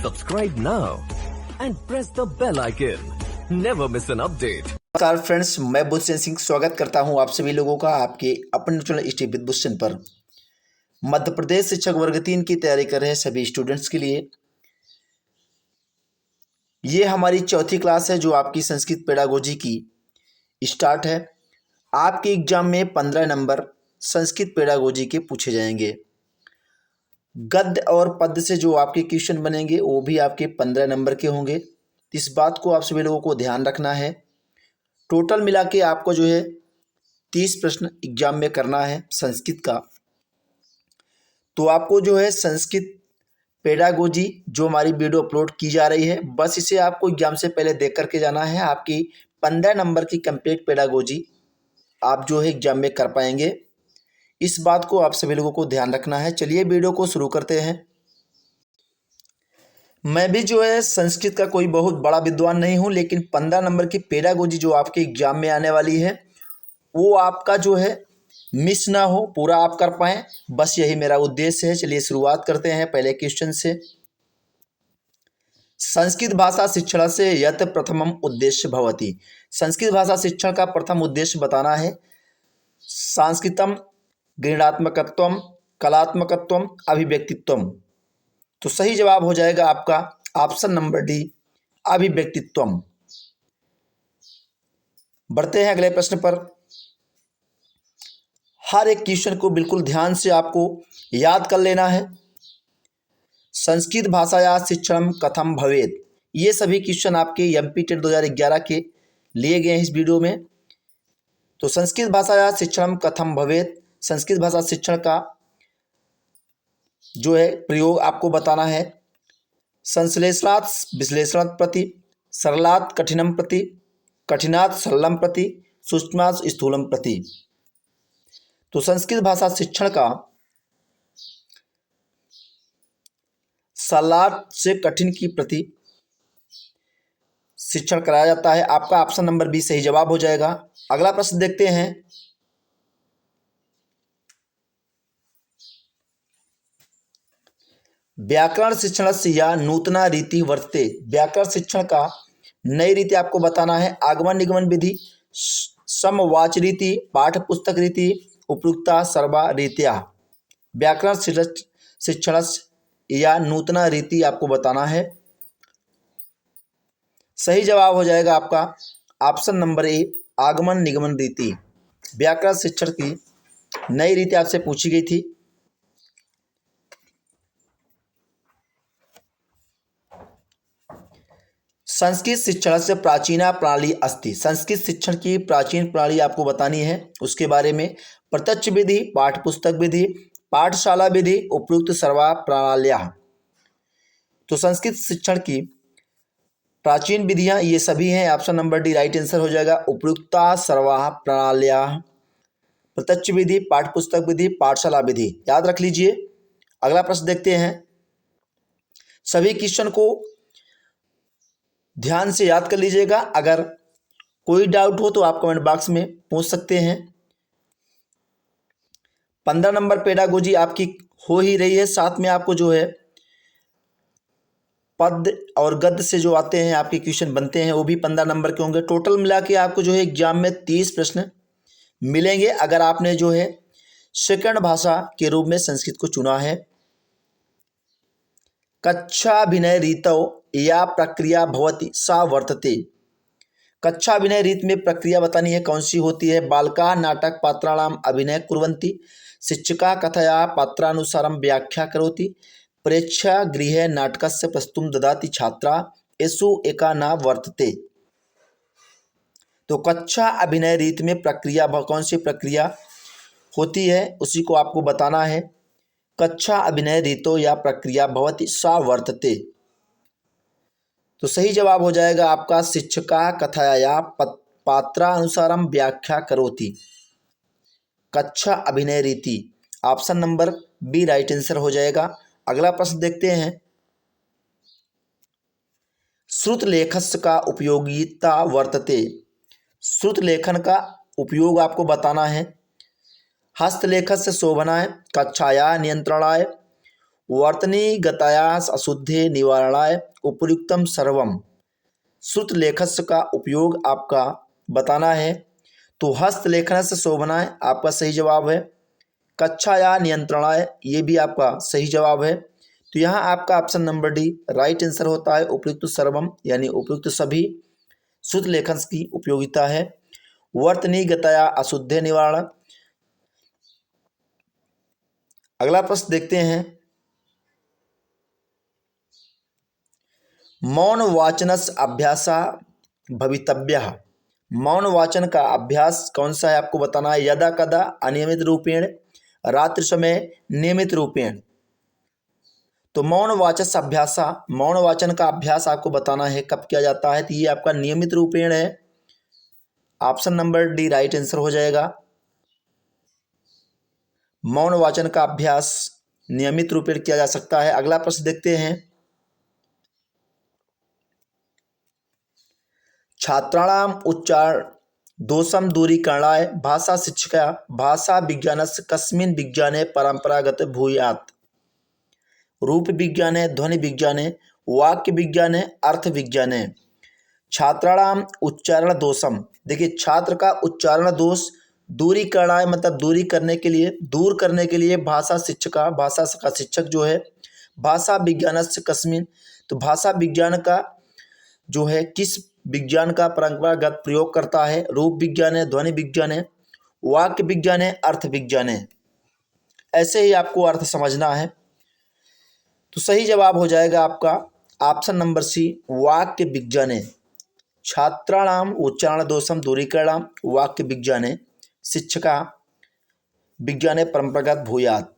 Subscribe now and press the bell icon. Never miss an update. नमस्कार friends, मैं बुधसेन सिंह स्वागत करता हूं आप सभी लोगों का आपके अपने चैनल स्टडी विद बुधसेन पर। मध्य प्रदेश शिक्षक वर्ग 3 की तैयारी कर रहे सभी स्टूडेंट्स के लिए ये हमारी चौथी क्लास है जो आपकी संस्कृत पेडागोजी की स्टार्ट है। आपके एग्जाम में 15 नंबर संस्कृत पेडागोजी के पूछे जाएंगे। गद्य और पद्य से जो आपके क्वेश्चन बनेंगे वो भी आपके 15 नंबर के होंगे। इस बात को आप सभी लोगों को ध्यान रखना है। टोटल मिला के आपको जो है 30 प्रश्न एग्जाम में करना है संस्कृत का। तो आपको जो है संस्कृत पेडागोजी जो हमारी वीडियो अपलोड की जा रही है, बस इसे आपको एग्जाम से पहले देख करके जाना है। आपकी 15 नंबर की कंप्लीट पेडागोजी आप जो है एग्जाम में कर पाएंगे। इस बात को आप सभी लोगों को ध्यान रखना है। चलिए वीडियो को शुरू करते हैं। मैं भी जो है संस्कृत का कोई बहुत बड़ा विद्वान नहीं हूं, लेकिन 15 नंबर की पेडागोजी जो आपके एग्जाम में आने वाली है वो आपका जो है मिस ना हो, पूरा आप कर पाएँ, बस यही मेरा उद्देश्य है। चलिए शुरुआत करते हैं पहले क्वेश्चन से। संस्कृत भाषा शिक्षण से यत् प्रथमम उद्देश्य भवति। संस्कृत भाषा शिक्षण का प्रथम उद्देश्य बताना है। सांस्कृतम, गृह्णात्मकत्वम, कलात्मकत्वम, अभिव्यक्तित्वम। तो सही जवाब हो जाएगा आपका ऑप्शन नंबर डी, अभिव्यक्तित्वम। बढ़ते हैं अगले प्रश्न पर। हर एक क्वेश्चन को बिल्कुल ध्यान से आपको याद कर लेना है। संस्कृत भाषाया शिक्षणम कथम भवेत्। ये सभी क्वेश्चन आपके एमपी टेट 2011 के लिए गए हैं इस वीडियो में। तो संस्कृत भाषाया शिक्षणम कथम भवेत्, संस्कृत भाषा शिक्षण का जो है प्रयोग आपको बताना है। संश्लेषणात् विश्लेषणात् प्रति, सरलात् कठिनम प्रति, कठिनात् सरलम प्रति, सूक्ष्मात् स्थूलम प्रति। तो संस्कृत भाषा शिक्षण का सरल से कठिन की प्रति शिक्षण कराया जाता है। आपका ऑप्शन नंबर बी सही जवाब हो जाएगा। अगला प्रश्न देखते हैं। व्याकरण शिक्षण से या नूतना रीति वर्तते। व्याकरण शिक्षण का नई रीति आपको बताना है। आगमन निगमन विधि, समवाच रीति, पाठ पुस्तक रीति, उपयुक्ता सर्वा रीत्या। व्याकरण शिक्षण या नूतना रीति आपको बताना है। सही जवाब हो जाएगा आपका ऑप्शन नंबर ए, आगमन निगमन रीति। व्याकरण शिक्षण की नई रीति आपसे पूछी गई थी। संस्कृत शिक्षण से प्राचीना प्रणाली अस्ति। संस्कृत शिक्षण की प्राचीन प्रणाली आपको बतानी है, उसके बारे में। प्रत्यक्ष विधि, पाठ पुस्तक विधि, पाठशाला विधि, उपयुक्त सर्वा प्रणाल्याः। तो संस्कृत शिक्षण की प्राचीन विधियां ये सभी हैं। Option number D right answer हो जाएगा। उपयुक्ता सर्वा प्रणाल्याः, प्रत्यक्ष विधि, पाठ पुस्तक विधि, पाठशाला विधि, याद रख लीजिए। अगला प्रश्न देखते हैं। सभी क्वेश्चन को ध्यान से याद कर लीजिएगा। अगर कोई डाउट हो तो आप कमेंट बॉक्स में पूछ सकते हैं। 15 नंबर पेडागोजी आपकी हो ही रही है, साथ में आपको जो है पद्य और गद्य से जो आते हैं आपके क्वेश्चन बनते हैं वो भी 15 नंबर के होंगे। टोटल मिला के आपको जो है एग्जाम में 30 प्रश्न मिलेंगे अगर आपने जो है सेकंड भाषा के रूप में संस्कृत को चुना है। कक्षाभिनय रीतौ या प्रक्रिया भवति सा वर्तते। कक्षाभिनय रीत में प्रक्रिया बतानी है, कौन सी होती है। बालका नाटक पात्राणाम अभिनय कुर्वन्ति, शिक्षिका कथया पात्रानुसारम व्याख्या करोति, प्रेक्षागृहे नाटकस्य प्रस्तुतिं ददाति छात्रा, एषु एका न वर्तते। तो कक्षा अभिनय रीत में प्रक्रिया कौन सी प्रक्रिया होती है उसी को आपको बताना है। कक्षा अभिनय रीतो या प्रक्रिया भवति सा वर्तते। तो सही जवाब हो जाएगा आपका शिक्षिका कथया पात्रानुसारम व्याख्या करोति। कक्षा अभिनय रीति, option number B right answer हो जाएगा। अगला प्रश्न देखते हैं। श्रुत लेखस्य का उपयोगिता वर्तते। श्रुत लेखन का उपयोग आपको बताना है। हस्तलेखस्य शोभनाय, कक्षाया नियंत्रणाय, वर्तनी गतायास अशुद्धे निवारणाय उपयुक्तम सर्वम। श्रुतलेखस्य का उपयोग आपका बताना है। तो हस्तलेखन से शोभनाय आपका सही जवाब है। कक्षाया नियंत्रणाय ये भी आपका सही जवाब है। तो यहाँ आपका option number D right answer होता है। उपयुक्त सर्वम यानी उपयुक्त सभी श्रुतलेखन की उपयोगिता है। वर्तनी गतया अशुद्धे निवारण। अगला प्रश्न देखते हैं। मौन वाचनस्य अभ्यासा भवितव्यः। मौन वाचन का अभ्यास कौन सा है आपको बताना है। यदा कदा अनियमित रूपेण, रात्रि समय नियमित रूपेण। तो मौन वाचस अभ्यासा, मौन वाचन का अभ्यास आपको बताना है कब किया जाता है। तो ये आपका नियमित रूपेण है। Option number D right answer हो जाएगा। मौन वाचन का अभ्यास नियमित रूपेण किया जा सकता है। अगला प्रश्न देखते हैं। छात्राणाम उच्चारण दोषम दूरीकरणाय भाषा शिक्षिका भाषा विज्ञानस्य कस्मिन् विज्ञाने परंपरागत भूयात्। रूप विज्ञाने, ध्वनि विज्ञाने, वाक्य विज्ञाने, अर्थ विज्ञाने। छात्राणाम उच्चारण दोषम, देखिए छात्र का उच्चारण दोष दूरीकरणाय मतलब दूरी करने के लिए, दूर करने के लिए भाषा शिक्षिका, भाषा का शिक्षक जो है, भाषा विज्ञानस्य कस्मिन्, तो भाषा विज्ञान का जो है किस विज्ञान का परंपरागत प्रयोग करता है। रूप विज्ञान है, ध्वनि विज्ञान है, वाक्य विज्ञान है, अर्थ विज्ञान है। ऐसे ही आपको अर्थ समझना है। तो सही जवाब हो जाएगा आपका ऑप्शन नंबर सी वाक्य विज्ञान है। छात्राणाम उच्चारण दोषम दूरीकरणाम वाक्य विज्ञान है शिक्षका विज्ञान परंपरागत भूयात्।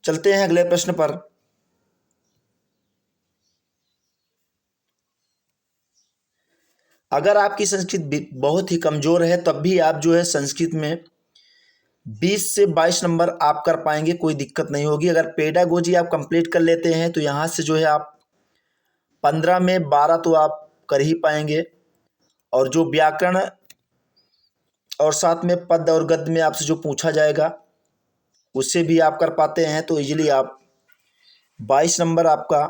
चलते हैं अगले प्रश्न पर। अगर आपकी संस्कृत बहुत ही कमज़ोर है तब भी आप जो है संस्कृत में 20 से 22 नंबर आप कर पाएंगे, कोई दिक्कत नहीं होगी। अगर पेडागोजी आप कंप्लीट कर लेते हैं तो यहाँ से जो है आप 15 में 12 तो आप कर ही पाएंगे। और जो व्याकरण और साथ में पद और गद्य में आपसे जो पूछा जाएगा उससे भी आप कर पाते हैं तो इजीली आप 22 नंबर आपका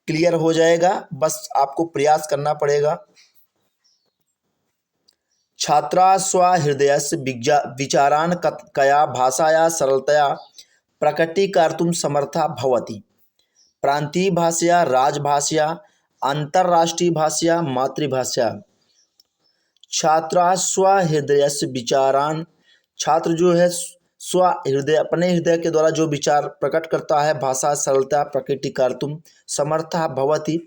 क्लियर हो जाएगा। बस आपको प्रयास करना पड़ेगा। छात्रा स्वहृदयस्य विचारान् कया भाषाया सरलतया प्रकटीकर्तुं समर्था भवति। प्रांतीय भाषया, राजभाषया, अंतर्राष्ट्रीय भाषया, मातृभाषा। छात्रा स्वहृदयस्य विचारान्, छात्र जो है स्वहृदय अपने हृदय के द्वारा जो विचार प्रकट करता है, भाषा सरलता प्रकटीकर्तुं समर्था भवति।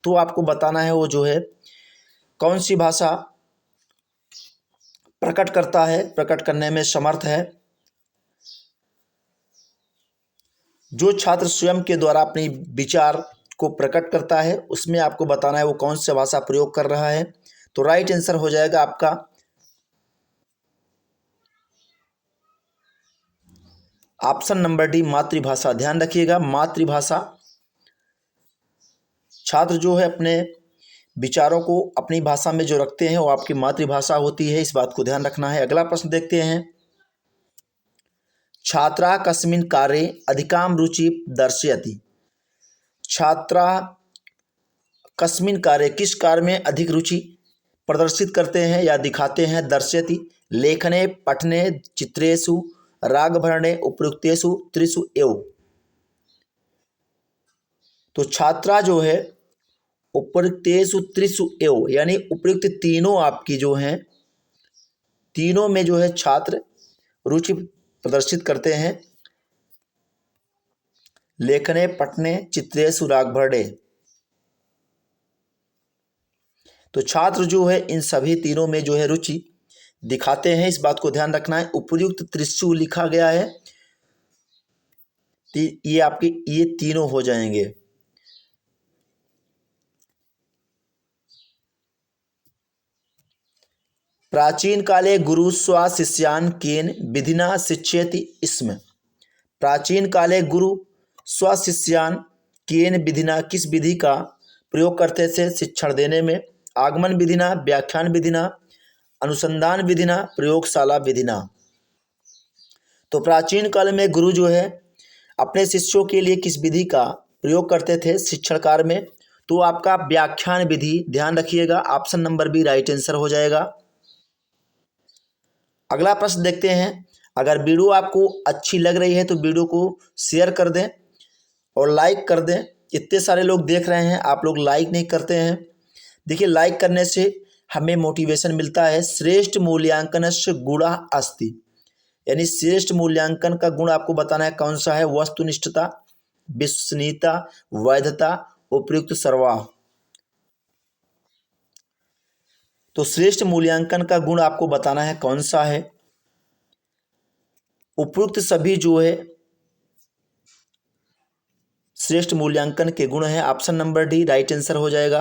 तो आपको बताना है वो जो है कौन सी भाषा प्रकट करता है, प्रकट करने में समर्थ है। जो छात्र स्वयं के द्वारा अपनी विचार को प्रकट करता है उसमें आपको बताना है वो कौन सी भाषा प्रयोग कर रहा है। तो राइट आंसर हो जाएगा आपका ऑप्शन नंबर डी मातृभाषा। ध्यान रखिएगा मातृभाषा। छात्र जो है अपने विचारों को अपनी भाषा में जो रखते हैं वो आपकी मातृभाषा होती है, इस बात को ध्यान रखना है। अगला प्रश्न देखते हैं। छात्रा कस्मिन् कार्ये अधिकां रुचि दर्शयति। छात्रा कस्मिन् कार्ये किस कार्य में अधिक रुचि प्रदर्शित करते हैं या दिखाते हैं। दर्शयति लेखने, पठने, चित्रेषु, रागभरणे, उपयुक्तेषु त्रिषु एव। तो छात्रा जो है उपयुक्तेषु त्रिषु एव यानी उपयुक्त तीनों आपकी जो हैं, तीनों में जो है छात्र रुचि प्रदर्शित करते हैं। लेखने, पठने, चित्रेषु, रागभरणे। तो छात्र जो है इन सभी तीनों में जो है रुचि दिखाते हैं, इस बात को ध्यान रखना है। उपयुक्त त्रिषु लिखा गया है, ये आपके ये तीनों हो जाएंगे। प्राचीन काले गुरु स्वशिष्यान् केन विधिना शिक्षयति स्म। प्राचीन काले गुरु स्वशिष्यान् केन विधिना किस विधि का प्रयोग करते थे शिक्षण देने में। आगमन विधिना, व्याख्यान विधिना, अनुसंधान विधिना, प्रयोगशाला विधिना। तो प्राचीन काल में गुरु जो है अपने शिष्यों के लिए किस विधि का प्रयोग करते थे शिक्षण कार्य में? तो आपका व्याख्यान विधि, ध्यान रखिएगा, option number B right answer हो जाएगा। अगला प्रश्न देखते हैं। अगर वीडियो आपको अच्छी लग रही है तो वीडियो को शेयर कर दें और लाइक कर दें। इतने सारे लोग देख रहे हैं, आप लोग लाइक नहीं करते हैं। देखिए, लाइक करने से हमें मोटिवेशन मिलता है। श्रेष्ठ मूल्यांकनस्य गुणः अस्ति, यानी श्रेष्ठ मूल्यांकन का गुण आपको बताना है कौन सा है? वस्तुनिष्ठता, विश्वसनीयता, वैधता, उपयुक्त सर्वाह। तो श्रेष्ठ मूल्यांकन का गुण आपको बताना है कौन सा है? उपयुक्त सभी जो है श्रेष्ठ मूल्यांकन के गुण है। Option number D right answer हो जाएगा।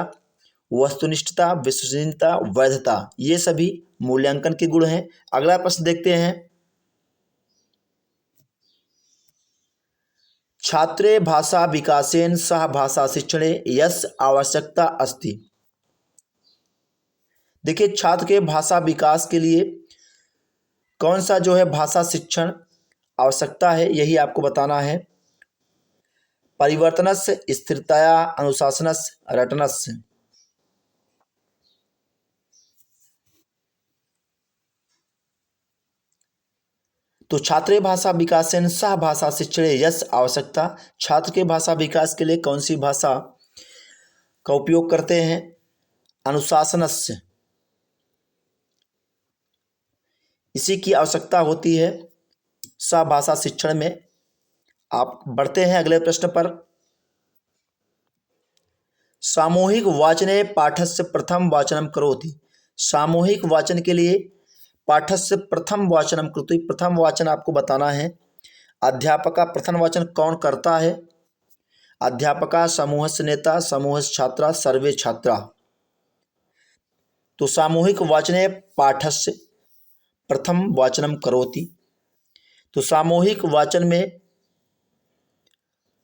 वस्तुनिष्ठता, विश्वसनीयता, वैधता, ये सभी मूल्यांकन के गुण हैं। अगला प्रश्न देखते हैं। छात्रे भाषा विकासेन सह भाषा शिक्षणे यस्य आवश्यकता अस्ति। देखिए, छात्र के भाषा विकास के लिए कौन सा जो है भाषा शिक्षण आवश्यकता है, यही आपको बताना है। परिवर्तनस्य, स्थिरतया, अनुशासनस्य, रटनस्य। तो छात्रे भाषा विकासेन सह भाषा शिक्षणे यस्य आवश्यकता, छात्र के भाषा विकास के लिए कौन सी भाषा का उपयोग करते हैं? अनुशासनस्य, इसी की आवश्यकता होती है सह भाषा शिक्षण में। आप बढ़ते हैं अगले प्रश्न पर। सामूहिक वाचने पाठस्य प्रथम वाचनम करोति। सामूहिक वाचन के लिए पाठस्य प्रथम वाचनम करोति, प्रथम वाचन आपको बताना है। अध्यापक का प्रथम वाचन कौन करता है? अध्यापका, समूहस्य नेता, समूहस्य छात्रा, सर्वे छात्रा। तो सामूहिक वाचने पाठस्य प्रथम वाचनम करोति। तो सामूहिक वाचन में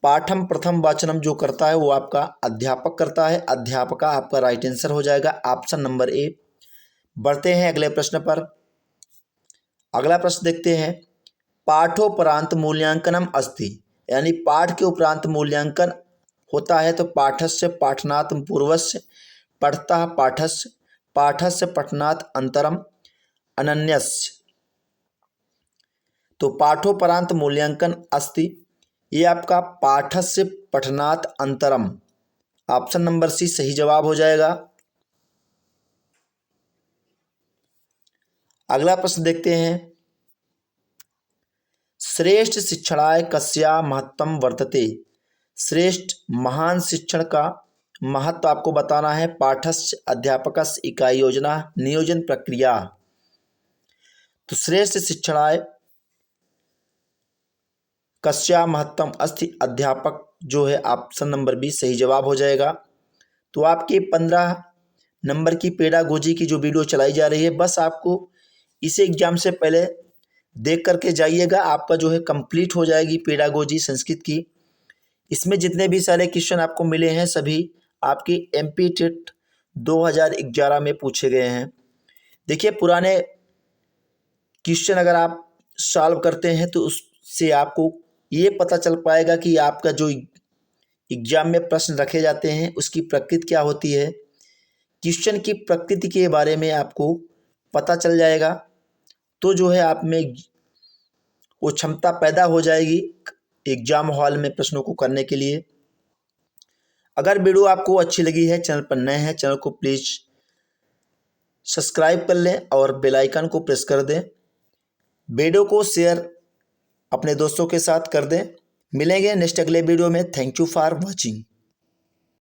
पाठम प्रथम वाचनम जो करता है वो आपका अध्यापक करता है। अध्यापका आपका राइट आंसर हो जाएगा, ऑप्शन नंबर ए। बढ़ते हैं अगले प्रश्न पर। अगला प्रश्न देखते हैं। पाठोपरांत मूल्यांकनम अस्ति, यानी पाठ के उपरांत मूल्यांकन होता है। तो पाठस्य पाठनात् पूर्वस्य, पठतः पाठस्य, पाठस्य पठनात् अंतरम, अनन्यस्य। तो पाठोपरांत मूल्यांकन अस्ति, ये आपका पाठस्य पठनात् अंतरम, ऑप्शन नंबर सी सही जवाब हो जाएगा। अगला प्रश्न देखते हैं। श्रेष्ठ शिक्षणाय कस्या महत्वम वर्तते। श्रेष्ठ महान शिक्षण का महत्व आपको बताना है। पाठस्य, अध्यापकस्य, इकाई योजना, नियोजन प्रक्रिया। तो श्रेष्ठ शिक्षणाय कस्या महत्तम अस्ति, अध्यापक जो है ऑप्शन नंबर बी सही जवाब हो जाएगा। तो आपके 15 नंबर की पेडागोजी की जो वीडियो चलाई जा रही है, बस आपको इस एग्जाम से पहले देख करके जाइएगा, आपका जो है कंप्लीट हो जाएगी पेडागोजी संस्कृत की। इसमें जितने भी सारे क्वेश्चन आपको मिले हैं सभी आपकी MP टेट 2011 में पूछे गए हैं। देखिए, पुराने क्वेश्चन अगर आप सॉल्व करते हैं तो उससे आपको ये पता चल पाएगा कि आपका जो एग्जाम में प्रश्न रखे जाते हैं उसकी प्रकृति क्या होती है। क्वेश्चन की प्रकृति के बारे में आपको पता चल जाएगा, तो जो है आप में वो क्षमता पैदा हो जाएगी एग्जाम हॉल में प्रश्नों को करने के लिए। अगर वीडियो आपको अच्छी लगी है, चैनल पर नए हैं, चैनल को प्लीज़ सब्सक्राइब कर लें और बेल आइकन को प्रेस कर दें। वीडियो को शेयर अपने दोस्तों के साथ कर दें। मिलेंगे नेक्स्ट अगले वीडियो में। Thank you for watching.